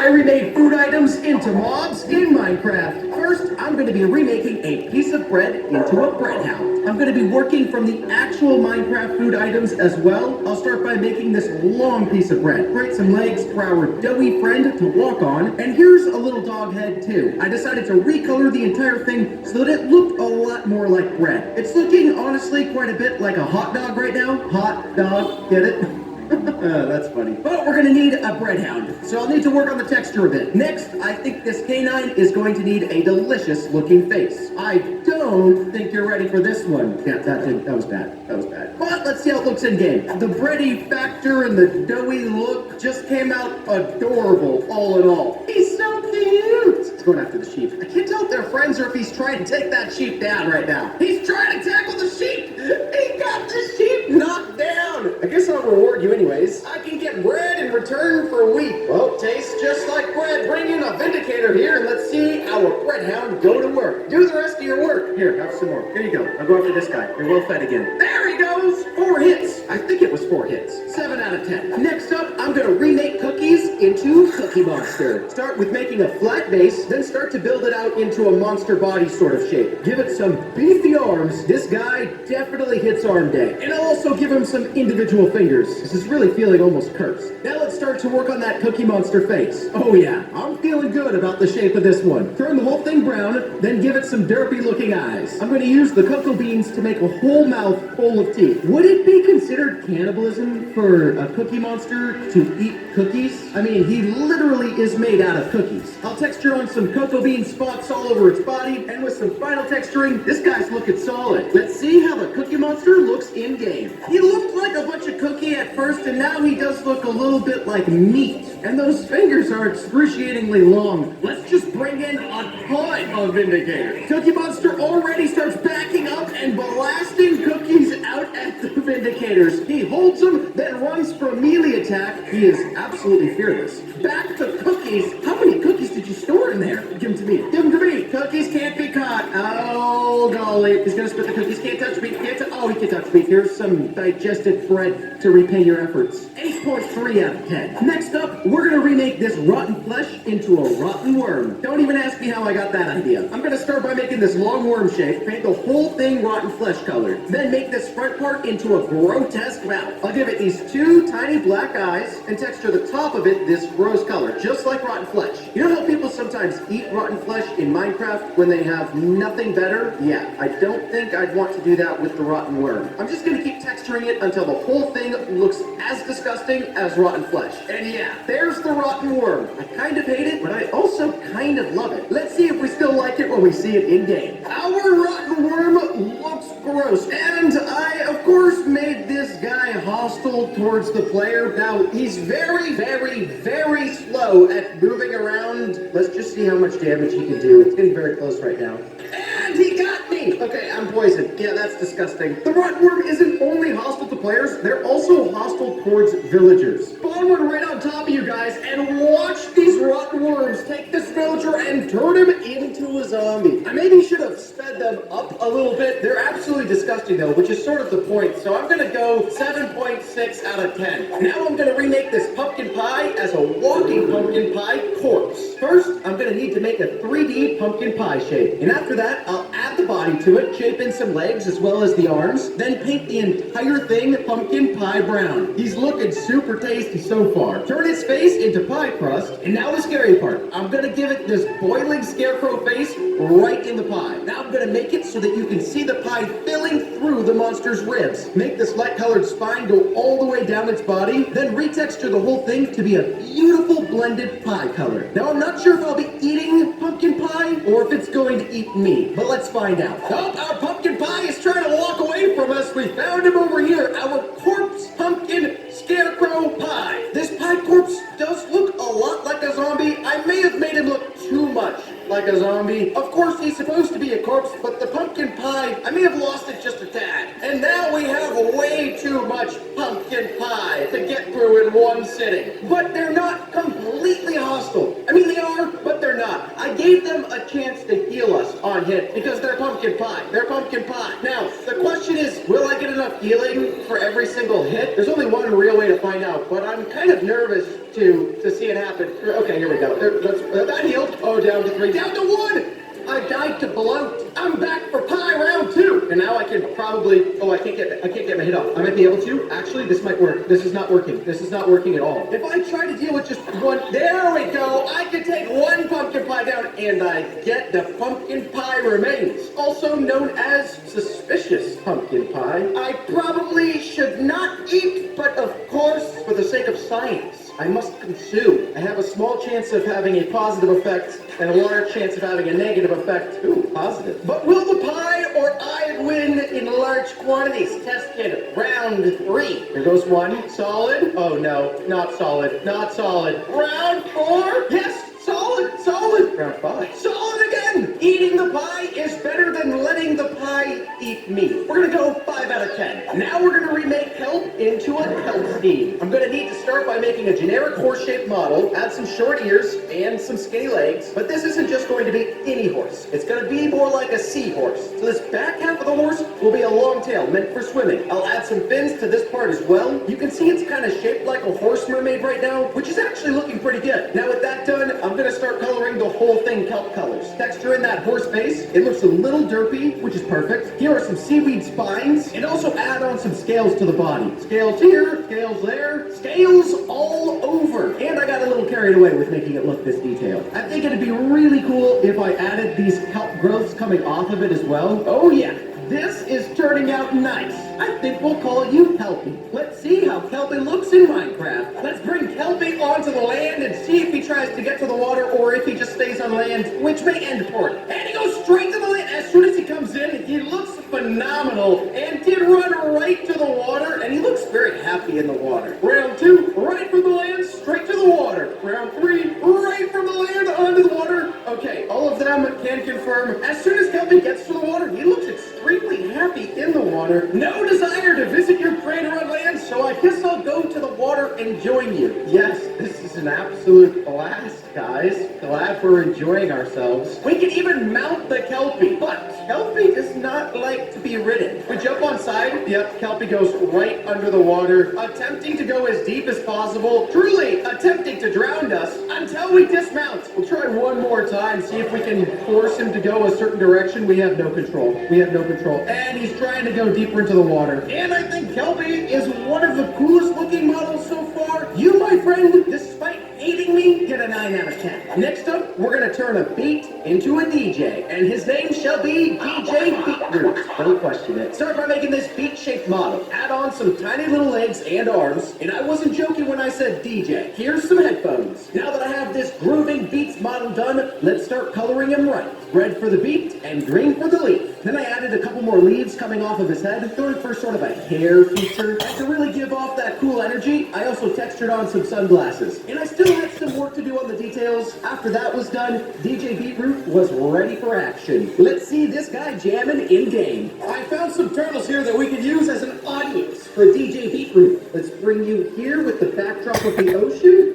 I remade food items into mobs in Minecraft. First, I'm going to be remaking a piece of bread into a bread hound. I'm going to be working from the actual Minecraft food items as well. I'll start by making this long piece of bread. Create some legs for our doughy friend to walk on. And here's a little dog head too. I decided to recolor the entire thing so that it looked a lot more like bread. It's looking honestly quite a bit like a hot dog right now. Hot dog, get it? That's funny. But we're gonna need a bread hound, so I'll need to work on the texture a bit. Next, I think this canine is going to need a delicious looking face. I don't think you're ready for this one. Yeah, that was bad. That was bad. But let's see how it looks in game. The bready factor and the doughy look just came out adorable, all in all. He's so cute! He's going after the sheep. I can't tell if they're friends or if he's trying to take that sheep down right now. He's trying to tackle the sheep! He got the sheep knocked down! I guess I'll reward you anyways. I can get bread in return for wheat. Well, tastes just like bread. Bring in a vindicator here and let's see our bread hound go to work. Do the rest of your work. Here, have some more. Here you go. I'll go after this guy. You're well fed again. There he goes! 4 hits. I think it was 4 hits. 7 out of 10. Next up, I'm gonna remake cookies into Cookie Monster. Start with making a flat base, then start to build it out into a monster body sort of shape. Give it some beefy arms. This guy definitely hits arm day. And I'll also give him some individual fingers. This is really feeling almost cursed. Now let's start to work on that Cookie Monster face. Oh yeah, I'm feeling good about the shape of this one. Turn the whole thing brown, then give it some derpy looking eyes. I'm going to use the cocoa beans to make a whole mouth full of teeth. Would it be considered cannibalism for a Cookie Monster to eat cookies? I mean, he literally is made out of cookies. I'll texture on some cocoa bean spots all over its body, and with some final texturing, this guy's looking solid. Let's see how the Cookie Monster looks in game. He looked like a bunch of cookie at first, and now he does look a little bit like meat. And those fingers are excruciatingly long. Let's just bring in a ton of Vindicator. Cookie Monster already starts backing up and blasting cookies out at the Vindicators. He holds them, then runs for a melee attack. He is absolutely fearless. Back to cookies. How many cookies did you store in there? Give them to me. Give them to me. Cookies can't be caught. Oh, golly. He's gonna spit the cookies. Can't touch me. Oh, he can touch me. Here's some digested bread to repay your efforts. 8.3 out of 10. Next up, we're gonna remake this rotten flesh into a rotten worm. Don't even ask me how I got that idea. I'm gonna start by making this long worm shape, paint the whole thing rotten flesh colored, then make this front part into a grotesque mouth. I'll give it these 2 tiny black eyes and texture the top of it this rose color, just like rotten flesh. You know how people sometimes eat rotten flesh in Minecraft when they have nothing better? Yeah, I don't think I'd want to do that with the rotten worm. I'm just gonna keep texturing it until the whole thing looks as disgusting as rotten flesh. And yeah, there's the rotten worm. I kind of hate it, but I also kind of love it. Let's see if we still like it when we see it in game. Our rotten worm looks gross, and I, of course, made this guy hostile towards the player. Now, he's very, very, very slow at moving around. Let's just see how much damage he can do. It's getting very close right now. And he got me! Okay, I'm poisoned. Yeah, that's disgusting. The rotten worm isn't only hostile to players, they're also hostile towards villagers. Spawn one right on top of you guys, and watch these rotten worms take this villager and turn him into a zombie. I maybe should have sped them up a little bit. They're absolutely disgusting though, which is sort of the point. So I'm gonna go 7.6 out of 10. Now I'm gonna remake this pumpkin pie as a walking pumpkin pie corpse. First, I'm gonna need to make a 3D pumpkin pie shape. And after that, I'll add the body to it, shape in some legs as well as the arms, then paint the entire thing pumpkin pie brown. He's looking super tasty so far. Turn his face into pie crust, and now the scary part. I'm gonna give it this boiling scarecrow face right in the pie. Now I'm gonna make it so that you can see the pie filling through the monster's ribs. Make this light colored spine go all the way down its body, then retexture the whole thing to be a beautiful blended pie color. Now I'm not sure if I'll be eating pumpkin pie or if it's going to eat me, but let's find out. Oh, our pumpkin pie is trying to walk away from us. We found him over here, our corpse pumpkin scarecrow pie. This pie corpse does look a lot like a zombie. I may have made him look too much like a zombie. Of course, he's supposed to be a corpse, but the pumpkin pie, I may have lost it just a tad. And now we have way too much pumpkin pie to get through in one sitting. But they're not completely hostile. I mean, they are, but they're not. I gave them a chance to heal us on hit because they're pumpkin pie. They're pumpkin pie. Now, the question is, will I get enough healing for every single hit? There's only one real way to find out, but I'm kind of nervous to see it happen. Okay, here we go. That healed. Oh, down to 3, down to 1! I died to bloat. I'm back for pie round 2. And now I can probably, I can't get my hit off. I might be able to. Actually, this might work. This is not working. This is not working at all. If I try to deal with just one, there we go. I can take one pumpkin pie down and I get the pumpkin pie remains, also known as suspicious pumpkin pie. I probably should not eat, but of course, for the sake of science, I must consume. I have a small chance of having a positive effect and a large chance of having a negative effect. Ooh, positive. But will the pie or I win in large quantities? Test kit, round 3. Here goes 1. Solid. Oh no, not solid. Not solid. Round 4. Yes, solid, solid. Round 5. Solid again. Eating the pie is better than letting the pie eat me. We're gonna go 5 out of 10. Now we're gonna remake kelp into a kelp scheme. I'm gonna need to start by making a generic horse-shaped model, add some short ears and some skinny legs, but this isn't just going to be any horse. It's gonna be more like a seahorse. So this back half of the horse will be a long tail meant for swimming. I'll add some fins to this part as well. You can see it's kind of shaped like a horse mermaid right now, which is actually looking pretty good. Now with that done, I'm gonna start coloring the whole thing kelp colors. Texture in that horse face. It looks a little derpy, which is perfect. Here are some seaweed spines, and also add on some scales to the body. Scales here, scales there, scales all over. And I got a little carried away with making it look this detailed. I think it'd be really cool if I added these kelp growths coming off of it as well. Oh yeah, this is turning out nice. I think we'll call you Kelpie. Let's see how Kelpie looks in Minecraft. Let's bring Kelpie onto the land and see if he tries to get to the water or if he just stays on land, which may end poorly. And he goes straight to the land. As soon as he comes in, he looks phenomenal and did run right to the water, and he looks very happy in the water. Round 2, right from the land, straight to the water. Round 3, right from the land onto the water. Okay, all of them can confirm. As soon as Kelpie gets to the water, he looks extremely happy in the water. No desire to visit your crater on land, so I guess I'll go to the water and join you. Yes, this is an absolute blast, guys. Glad we're enjoying ourselves. We can even mount the Kelpie, but Kelpie does not like to be ridden. We jump on side. Yep, Kelpie goes right under the water, attempting to go as deep as possible, truly attempting to drown us until we dismount. We'll try one more time, see if we can force him to go a certain direction. We have no control. We have no control. And he's trying to go deeper into the water. And I think Kelpie is one of the coolest looking models so far. You, my friend, despite hating me, get a 9 out of 10. Next up, we're gonna turn a beat into a DJ, and his name shall be DJ Beetroot. Don't question it. Start by making this beat-shaped model. Add on some tiny little legs and arms, and I wasn't joking when I said DJ. Here's some headphones. Now that I have this grooving beats model done, let's start coloring him right. Red for the beat and green for the leaf. Then I added a couple more leaves coming off of his head, going for sort of a hair feature. And to really give off that cool energy, I also textured on some sunglasses. And I still had some work to do on the details. After that was done, DJ Beetroot was ready for action. Let's see this guy jamming in-game. I found some turtles here that we could use as an audience for DJ Beetroot. Let's bring you here with the backdrop of the ocean.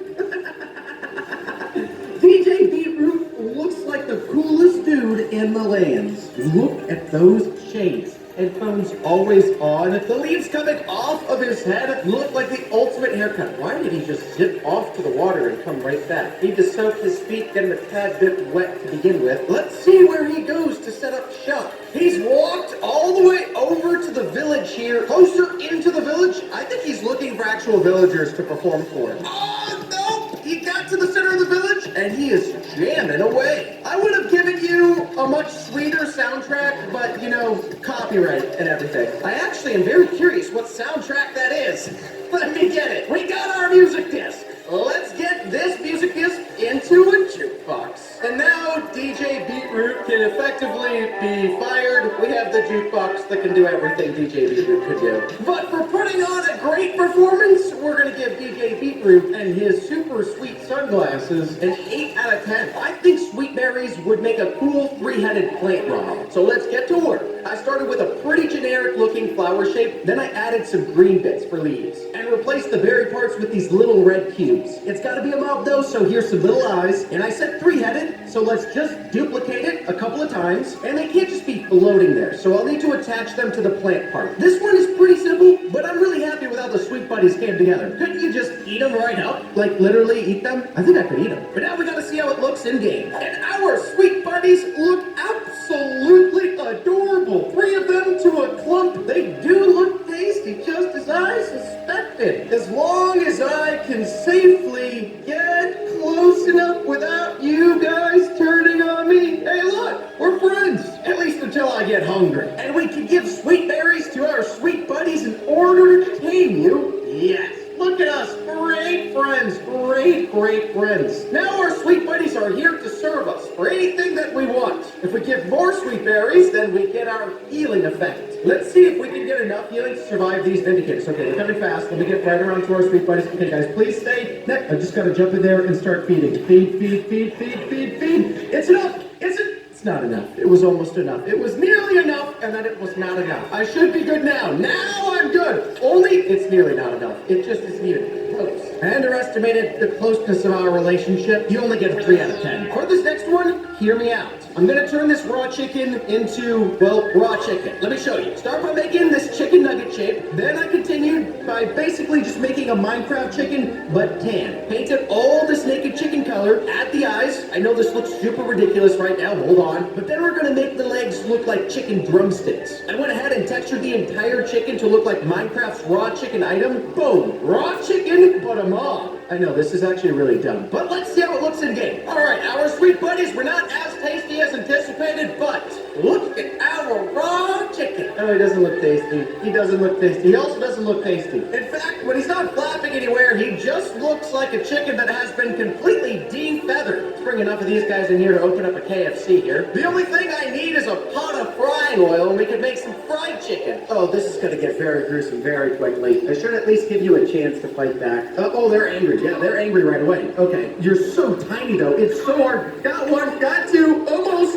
DJ Beetroot looks like the coolest dude in the lands. Look at those shades. Headphones always on. The leaves coming off of his head look like the ultimate haircut. Why did he just zip off to the water and come right back? Need to soak his feet, get him a tad bit wet to begin with. Let's see where he goes to set up shop. He's walked all the way over to the village here, closer into the village. I think he's looking for actual villagers to perform for him. Oh, no! He got to the center of the village, and he is jamming away. I would have given you a much sweeter soundtrack, but, you know, copyright and everything. I actually am very curious what soundtrack that is. Let me get it. We got our music disc. Let's get this music disc into a jukebox. And now DJ Beetroot can effectively be fired. We have the jukebox that can do everything DJ Beetroot could do. But for putting on a great performance, we're going to give DJ Beetroot and his super sweet sunglasses an 8 out of 10. I think sweet berries would make a cool 3-headed plant model. So let's get to work. I started with a pretty generic looking flower shape, then I added some green bits for leaves, and replaced the berry parts with these little red cubes. It's got to be a mob though, so here's some little eyes, and I said 3-headed, so let's just duplicate it a couple of times, and they can't just be floating going there, so I'll need to attach them to the plant part. This one is pretty simple, but I'm really happy with how the Sweet Buddies came together. Couldn't you just eat them right up? Like literally eat them? I think I could eat them. But now we gotta see how it looks in game. And our Sweet Buddies look absolutely adorable. 3 of them to a clump. They do look tasty, just as I suspected. As long as I can safely get close enough without you guys turning on me. Hey, look, we're friends. At least until I get hungry. And we can give sweet berries to our Sweet Buddies in order to tame you. Yes. Look at us, great friends, great friends. Now our Sweet Buddies are here to serve us for anything that we want. If we give more sweet berries, then we get our healing effect. Let's see if we can get enough healing to survive these Vindicators. Okay, they're coming fast. Let me get right around to our Sweet Buddies. Okay, guys, please stay. Next, I just gotta jump in there and start feeding. Feed. It's enough. It's not enough. It was almost enough. It was nearly enough, and then it was not enough. I should be good now. Now I'm good. Only it's nearly not enough. It just is needed. Close. I underestimated the closeness of our relationship. You only get a 3 out of 10. For this next one, hear me out. I'm gonna turn this raw chicken into, well, raw chicken. Let me show you. Start by making this chicken nugget shape. Then I continued by basically just making a Minecraft chicken, but tan. Painted all this naked chicken color, add the eyes. I know this looks super ridiculous right now, hold on. But then we're gonna make the legs look like chicken drumsticks. I went ahead and textured the entire chicken to look like Minecraft's raw chicken item. Boom, raw chicken, but a mob. I know, this is actually really dumb, but let's see how it looks in game. All right, our Sweet Buddies were not as tasty as anticipated, but look at our raw chicken. Oh, he doesn't look tasty. He doesn't look tasty. He also doesn't look tasty. In fact, when he's not flapping anywhere, he just looks like a chicken that has been completely defeathered. Let's bring enough of these guys in here to open up a KFC here. The only thing I need is a pot of frying oil, and we can make some fried chicken. Oh, this is gonna get very gruesome very quickly. I should at least give you a chance to fight back. Oh, they're angry. Yeah, they're angry right away. Okay, you're so tiny though. It's so hard. Got one, got two, almost.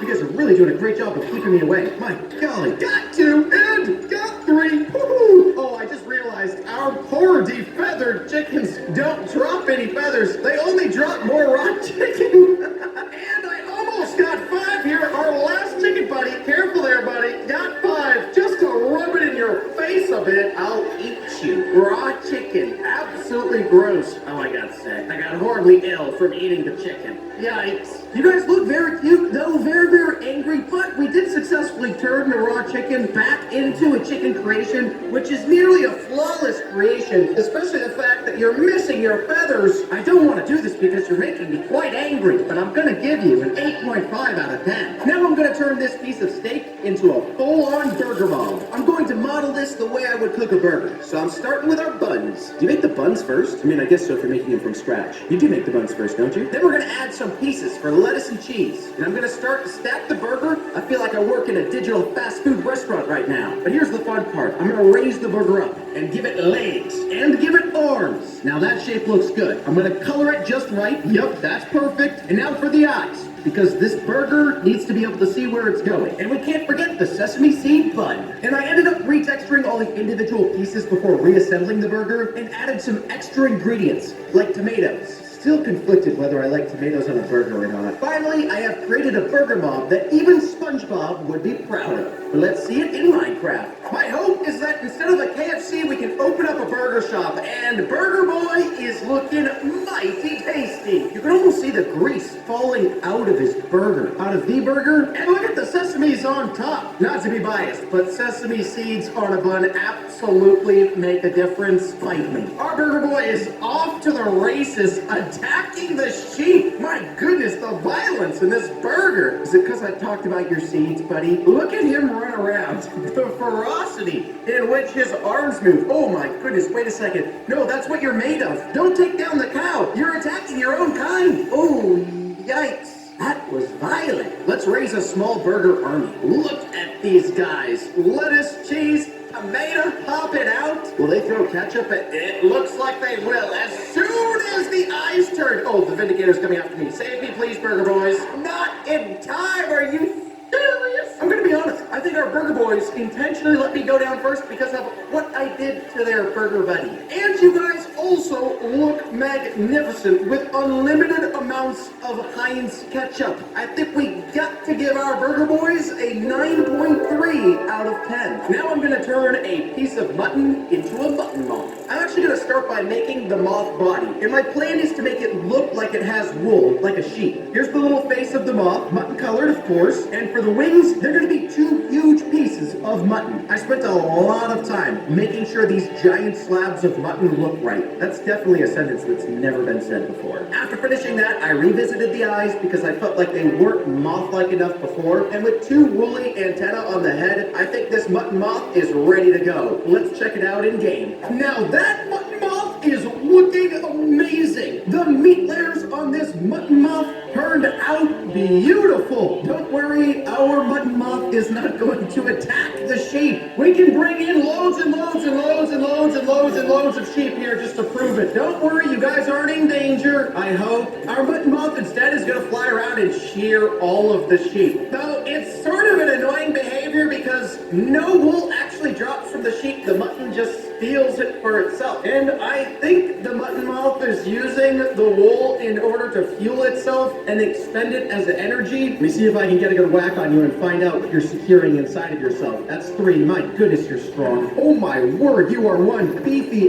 You guys are really doing a great job of keeping me away. My golly, got two and got 3. Woo-hoo. Oh, I just realized our poor defeathered chickens don't drop any feathers. They only drop more raw chicken. And I almost got 5 here. Our last chicken buddy. Careful there, buddy. Got 5. Just to rub it in your face a bit. I'll eat you. Raw chicken. Absolutely gross. Oh, I got sick. I got horribly ill from eating the chicken. Yikes. You guys look very cute, though very angry, but we did successfully turn the raw chicken back into a chicken creation, which is nearly a flawless creation, especially the fact that you're missing your feathers. I don't want to do this because you're making me quite angry, but I'm going to give you an 8.5 out of 10. Now I'm going to turn this piece of steak into a full-on burger mob. I'm going to model this the way I would cook a burger, so I'm starting with our buns. Do you make the buns first? I mean, I guess so if you're making them from scratch. You do make the buns first, don't you? Then we're going to add some pieces for lettuce and cheese, and I'm going to start to stack the burger. I feel like I work in a digital fast food restaurant right now. But here's the fun part. I'm going to raise the burger up and give it legs and give it arms. Now that shape looks good. I'm going to color it just right. Yep, that's perfect. And now for the eyes, because this burger needs to be able to see where it's going. And we can't forget the sesame seed bun. And I ended up retexturing all the individual pieces before reassembling the burger and added some extra ingredients, like tomatoes. Still conflicted whether I like tomatoes on a burger or not. Finally, I have created a burger mob that even SpongeBob would be proud of. But let's see it in Minecraft. My hope is that instead of a KFC, we can open up a burger shop, and Burger Boy is looking mighty tasty. You can almost see the grease falling out of his burger, out of the burger. And look at the sesames on top. Not to be biased, but sesame seeds on a bun absolutely make a difference. Fight me. Our Burger Boy is off to the races, attacking the sheep. My goodness, the violence in this burger. Is it because I talked about your seeds, buddy? Look at him run around. The ferocity in which his arms move. Oh my goodness, wait a second. No, that's what you're made of. Don't take down the cow. You're attacking your own kind. Oh, yikes. That was violent. Let's raise a small burger army. Look at these guys. Lettuce, cheese, tomato, pop it out. Will they throw ketchup at it? Looks like they will. As soon as the eyes turn. Oh, the Vindicator's coming after me. Save me, please, Burger Boys. Not in time. Are you serious? I'm gonna be honest. I think our Burger Boys intentionally let me go down first because of what I did to their burger buddy. And you guys also look magnificent with unlimited amounts of Heinz ketchup. I think we got to give our burger boys a 9.3 out of 10. Now I'm gonna turn a piece of mutton into a mutton moth. I'm actually gonna start by making the moth body, and my plan is to make it look like it has wool, like a sheep. Here's the little face of the moth, mutton colored of course, and for the wings, they're gonna be 2 huge pieces of mutton. I spent a lot of time making sure these giant slabs of mutton look right. That's definitely a sentence that's never been said before. After finishing that, I revisited the eyes because I felt like they weren't moth-like enough before, and with 2 woolly antennae on the head, I think this mutton moth is ready to go. Let's check it out in game. Now that mutton moth is looking amazing. The meat layers on this mutton moth turned out beautiful. Don't worry, our mutton moth is not going to attack the sheep. We can bring in loads and loads and loads and loads and loads and loads of sheep here just to prove it. Don't worry, you guys aren't in danger, I hope. Our mutton moth instead is gonna fly around and shear all of the sheep. Though it's sort of an annoying behavior because no wool actually drops from the sheep. The mutton just steals it for itself. And I think the mutton moth is using the wool in order to fuel itself and expend it as energy. Let me see if I can get a good whack on you and find out what you're securing inside of yourself. That's 3. My goodness, you're strong. Oh my word, you are one beefy,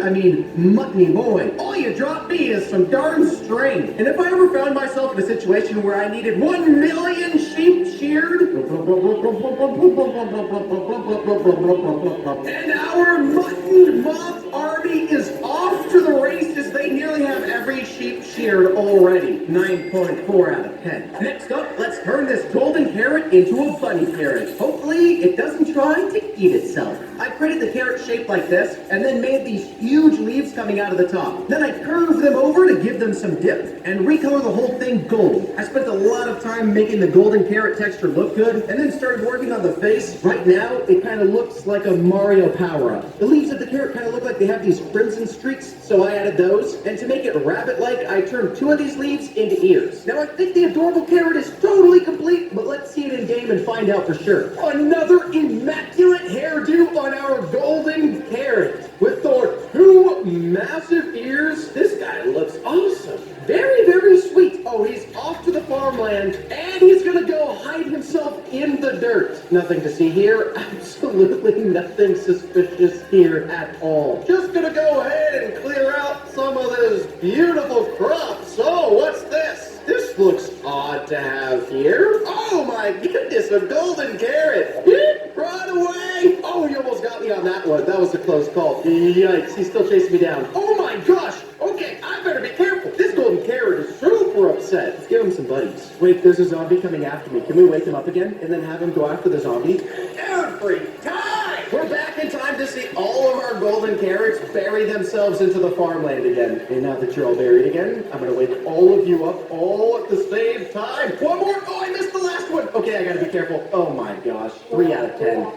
muttony boy. All you dropped me is some darn string. And if I ever found myself in a situation where I needed 1 million sheep sheared, and our mutton moth army is off to the races, they nearly have every sheep sheared already. 9.4 out of 10. Next up, let's turn this golden carrot into a bunny carrot. Hopefully, it doesn't try to eat itself. I created the carrot shape like this, and then made these huge leaves coming out of the top. Then I curved them over to give them some dip, and recolor the whole thing gold. I spent a lot of time making the golden carrot texture look good, and then started working on the face. Right now, it kind of looks like a Mario power-up. The leaves of the carrot kind of look like they have these crimson streaks, so I added those. And to make it rabbit-like, I turned 2 of these leaves into ears. Now I think the adorable carrot is totally complete, but let's see it in game and find out for sure. Another immaculate hairdo on our golden carrot. With our 2 massive ears, this guy looks awesome. Very, very sweet. Oh, he's off to the farmland, and he's gonna go hide himself in the dirt. Nothing to see here. Absolutely nothing suspicious here at all. Just gonna go ahead and clear out some of this beautiful crop. So, what's this? This looks odd to have here. Oh my goodness, a golden carrot. Run away. Oh, you almost got me on that one. That was a close call. Yikes, he's still chasing me down. Oh my gosh. Okay, I better be careful. This golden carrot is super upset. Let's give him some buddies. Wait, there's a zombie coming after me. Can we wake him up again and then have him go after the zombie? Every time! We're back in time to see all of our golden carrots bury themselves into the farmland again. And now that you're all buried again, I'm gonna wake all of you up all at the same time. One more! Oh, I missed the last one! Okay, I gotta be careful. Oh my gosh, 3 out of 10.